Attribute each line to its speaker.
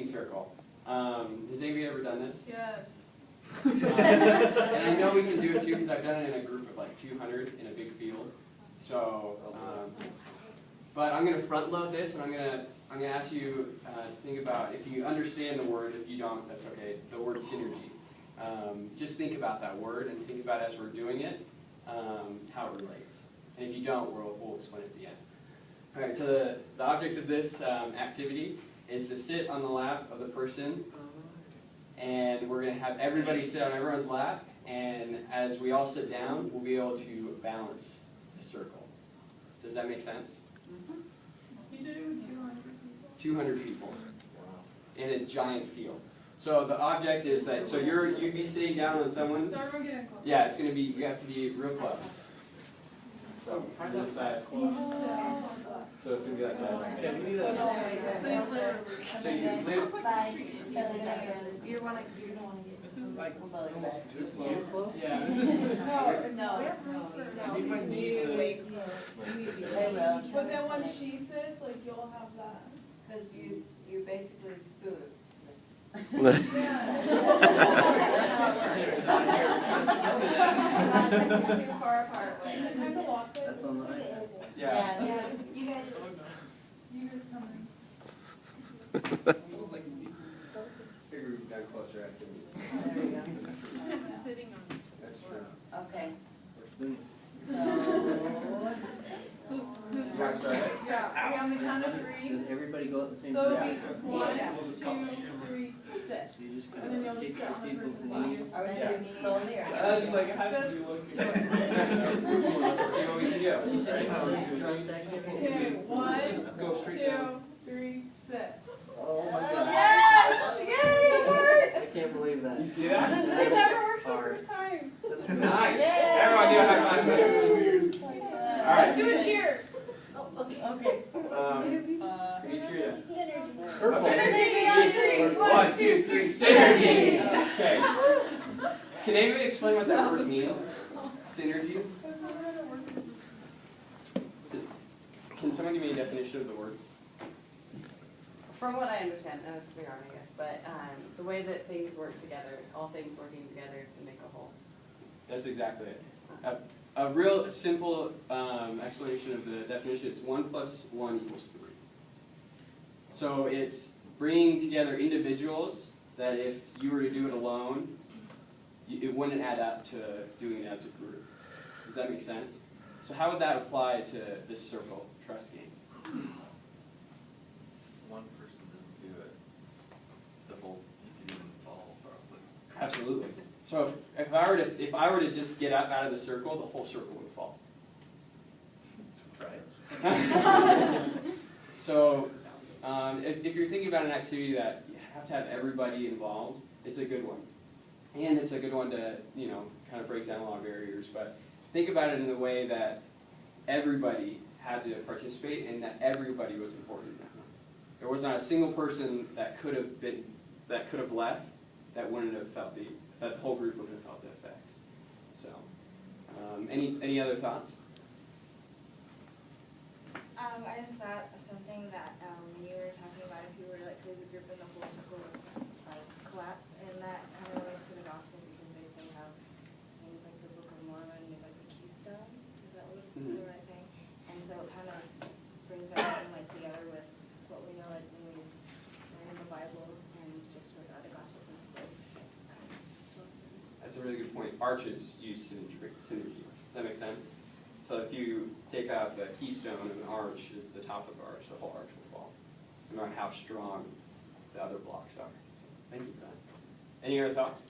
Speaker 1: circle. Has anybody ever done this?
Speaker 2: Yes.
Speaker 1: And I know we can do it too because I've done it in a group of like 200 in a big field. So, but I'm going to front load this, and I'm going to ask you to think about, if you understand the word. If you don't, that's okay. The word synergy. Just think about that word and think about, as we're doing it, how it relates. And if you don't, we'll explain it at the end. All right. So the object of this activity is to sit on the lap of the person, and we're going to have everybody sit on everyone's lap, and as we all sit down, we'll be able to balance the circle. Does that make sense?
Speaker 2: Mm-hmm. You do 200 people.
Speaker 1: 200 people in a giant field. So the object is that, so you'd be sitting down on someone's.
Speaker 2: So everyone getting close.
Speaker 1: Yeah, it's going to be, you have to be real close. So on this side. So it's going to be like that. So you live.
Speaker 3: You're gonna get.
Speaker 4: This is like almost this
Speaker 3: close.
Speaker 4: Yeah, this is.
Speaker 2: No. But then when she sits, like, you'll have that.
Speaker 3: Because you basically spoon. Too far apart.
Speaker 2: Is it kind of lopsided?
Speaker 4: That's on the iPad.
Speaker 1: Yeah.
Speaker 3: You guys.
Speaker 2: You guys coming.
Speaker 1: Figure we've got closer activities.
Speaker 3: There we go.
Speaker 2: Sitting on.
Speaker 1: That's true.
Speaker 3: Okay. So.
Speaker 2: Who's
Speaker 1: You guys start it?
Speaker 2: Yeah. Okay, on the count of 3.
Speaker 4: Does everybody go at the same
Speaker 2: So it'll
Speaker 4: time?
Speaker 2: be 1, 2, 3, sit.
Speaker 4: So you just
Speaker 2: And then you'll
Speaker 4: kind
Speaker 2: just
Speaker 4: of
Speaker 2: sit on the
Speaker 4: people's
Speaker 2: person's
Speaker 4: knees.
Speaker 2: knees.
Speaker 3: Are we sitting slowly or?
Speaker 1: That's just like, how
Speaker 2: Just
Speaker 1: do you look?
Speaker 2: do it.
Speaker 1: See what we can do.
Speaker 4: You said this is trust activity?
Speaker 2: Okay, 1,
Speaker 1: Just go straight
Speaker 2: 2,
Speaker 1: down.
Speaker 2: 3, sit.
Speaker 4: Oh my god.
Speaker 3: Yes! Yay, it worked!
Speaker 4: I can't believe that.
Speaker 1: You see that?
Speaker 2: It never works the
Speaker 4: Hard.
Speaker 2: first time.
Speaker 4: That's
Speaker 1: Nice.
Speaker 3: Yay!
Speaker 1: Everyone do a high five. All right.
Speaker 2: Let's do a cheer.
Speaker 3: Okay.
Speaker 1: Can you cheer that?
Speaker 4: Purple.
Speaker 2: Synergy on 3.
Speaker 1: 1, 2, 3. Synergy. Okay. Can anybody explain what that word means? Synergy. Can someone give me a definition of the word?
Speaker 5: From what I understand, and it's pretty hard, I guess, but the way that things work together, all things working together to make a whole.
Speaker 1: That's exactly it. A real simple explanation of the definition is 1 + 1 = 3. So it's bringing together individuals that if you were to do it alone, it wouldn't add up to doing it as a group. Does that make sense? So how would that apply to this circle trust game?
Speaker 6: One person didn't do it, the whole, you can even fall probably.
Speaker 1: Absolutely. So if I were to just get up out of the circle, the whole circle would fall.
Speaker 6: Try it.
Speaker 1: So if you're thinking about an activity that you have to have everybody involved, it's a good one. And it's a good one to, kind of break down a lot of barriers. But think about it in the way that everybody had to participate and that everybody was important. There was not a single person that could have left that wouldn't have felt that the whole group wouldn't have felt the effects. So, any other thoughts?
Speaker 7: I just thought of something that when you were talking about if you were to leave the group and the whole circle would collapse, and that kind of relates to the gospel because they say how things like the Book of Mormon is like the keystone. Is that what the right thing? And so it kind of brings everything together with what we know when we learn in the Bible and just with other gospel principles.
Speaker 1: That's a really good point. Arches use synergy. Does that make sense? So if you take out the keystone of an arch is the top of the arch, the whole arch will fall, no matter how strong the other blocks are. Thank you for that. Any other thoughts?